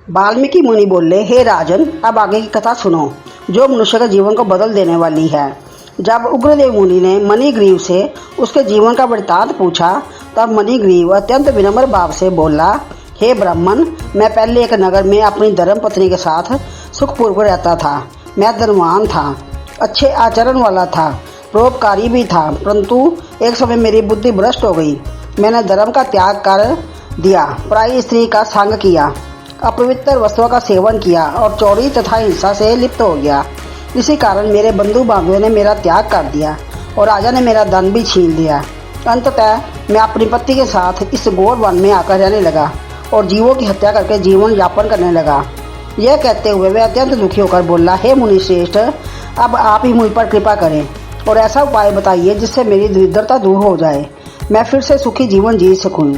वाल्मीकि मुनि बोले, हे राजन, अब आगे की कथा सुनो जो मनुष्य के जीवन को बदल देने वाली है। जब उग्रदेव मुनि ने मणिग्रीव से उसके जीवन का वृत्तांत पूछा, तब मणिग्रीव अत्यंत विनम्र भाव से बोला, हे ब्राह्मण, मैं पहले एक नगर में अपनी धर्म पत्नी के साथ सुखपूर्वक रहता था। मैं धनवान था, अच्छे आचरण वाला था, परोपकारी भी था, परंतु एक समय मेरी बुद्धि भ्रष्ट हो गई। मैंने धर्म का त्याग कर दिया, पराई स्त्री का संग किया, अपवित्र वस्तुओं का सेवन किया और चोरी तथा हिंसा से लिप्त हो गया। इसी कारण मेरे बंधु बांधवों ने मेरा त्याग कर दिया और राजा ने मेरा धन भी छीन लिया। अंततः मैं अपनी पत्नी के साथ इस घोर वन में आकर रहने लगा और जीवों की हत्या करके जीवन यापन करने लगा। यह कहते हुए वह अत्यंत दुखी होकर बोला, हे मुनि श्रेष्ठ, अब आप ही मुझ पर कृपा करें और ऐसा उपाय बताइए जिससे मेरी दरिद्रता दूर हो जाए, मैं फिर से सुखी जीवन जी सकूं।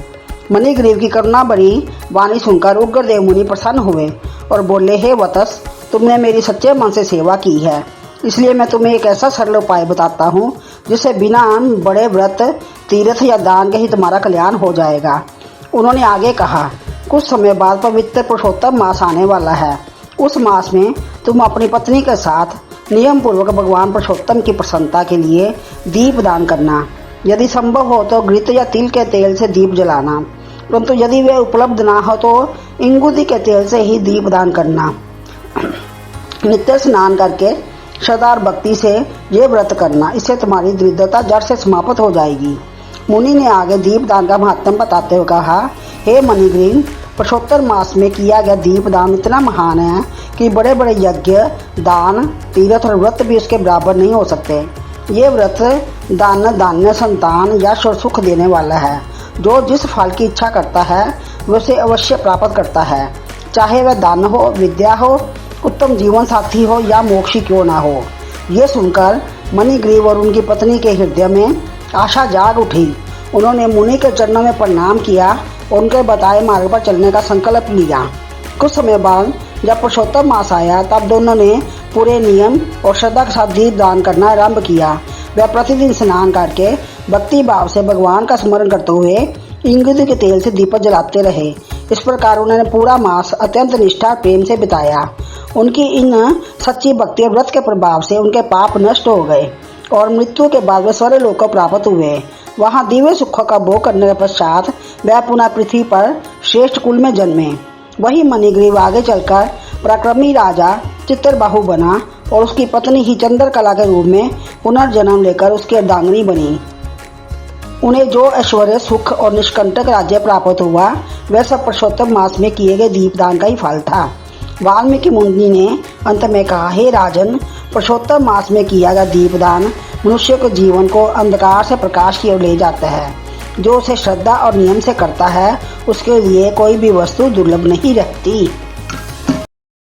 मणिग्रीव की करुणा भरी वाणी सुनकर उग्रदेव मुनि प्रसन्न हुए और बोले, हे वत्स, तुमने मेरी सच्चे मन से सेवा की है, इसलिए मैं तुम्हें एक ऐसा सरल उपाय बताता हूँ जिससे बिना बड़े व्रत, तीर्थ या दान के ही तुम्हारा कल्याण हो जाएगा। उन्होंने आगे कहा, कुछ समय बाद पवित्र पुरुषोत्तम मास आने वाला है। उस मास में तुम अपनी पत्नी के साथ नियम पूर्वक भगवान पुरुषोत्तम की प्रसन्नता के लिए दीप दान करना। यदि संभव हो तो घृत या तिल के तेल से दीप जलाना, परंतु यदि वे उपलब्ध ना हो तो इंगुदी के तेल से ही दीप दान करना। नित्य स्नान करके श्रद्धा और भक्ति से ये व्रत करना, इससे तुम्हारी दरिद्रता जड़ से समाप्त हो जाएगी। मुनि ने आगे दीपदान का महत्व बताते हुए कहा, हे मणिग्रीव, पुरुषोत्तर मास में किया गया दीपदान इतना महान है कि बड़े बड़े यज्ञ, दान, तीर्थ और व्रत भी उसके बराबर नहीं हो सकते। ये व्रत दान, धान्य, संतान या सुख देने वाला है। जो जिस फल की इच्छा करता है वह उसे अवश्य प्राप्त करता है, चाहे वह धन हो, विद्या हो, उत्तम जीवन साथी हो या मोक्षी क्यों ना हो। ये सुनकर मणिग्रीव और उनकी पत्नी के हृदय में आशा जाग उठी। उन्होंने मुनि के चरणों में प्रणाम किया और उनके बताए मार्ग पर चलने का संकल्प लिया। कुछ समय बाद जब पुरुषोत्तम मास आया, तब दोनों ने पूरे नियम और श्रद्धा के साथ दीप दान करना आरंभ किया। वह प्रतिदिन स्नान करके भक्ति भाव से भगवान का स्मरण करते हुए इंगित के तेल से दीपक जलाते रहे। इस प्रकार उन्होंने पूरा मास अत्यंत निष्ठा प्रेम से बिताया। उनकी इन सच्ची भक्ति और व्रत के प्रभाव से उनके पाप नष्ट हो गए और मृत्यु के बाद वे स्वर्ग लोक को प्राप्त हुए। वहां दिव्य सुखों का भोग करने के पश्चात वह पुनः पृथ्वी पर श्रेष्ठ कुल में जन्मे। वही मणिग्रीव आगे चलकर पराक्रमी राजा चित्रबाहु बना और उसकी पत्नी ही चंद्रकला के रूप में पुनर्जन्म लेकर उसकी अर्धांगिनी बनी। उन्हें जो ऐश्वर्य, सुख और निष्कंटक राज्य प्राप्त हुआ, वह सब पुरुषोत्तम मास में किए गए दीपदान का ही फल था। वाल्मीकि मुनि ने अंत में कहा, हे राजन, पुरुषोत्तम मास में किया गया दीपदान मनुष्य के जीवन को अंधकार से प्रकाश की ओर ले जाता है। जो उसे श्रद्धा और नियम से करता है, उसके लिए कोई भी वस्तु दुर्लभ नहीं रहती।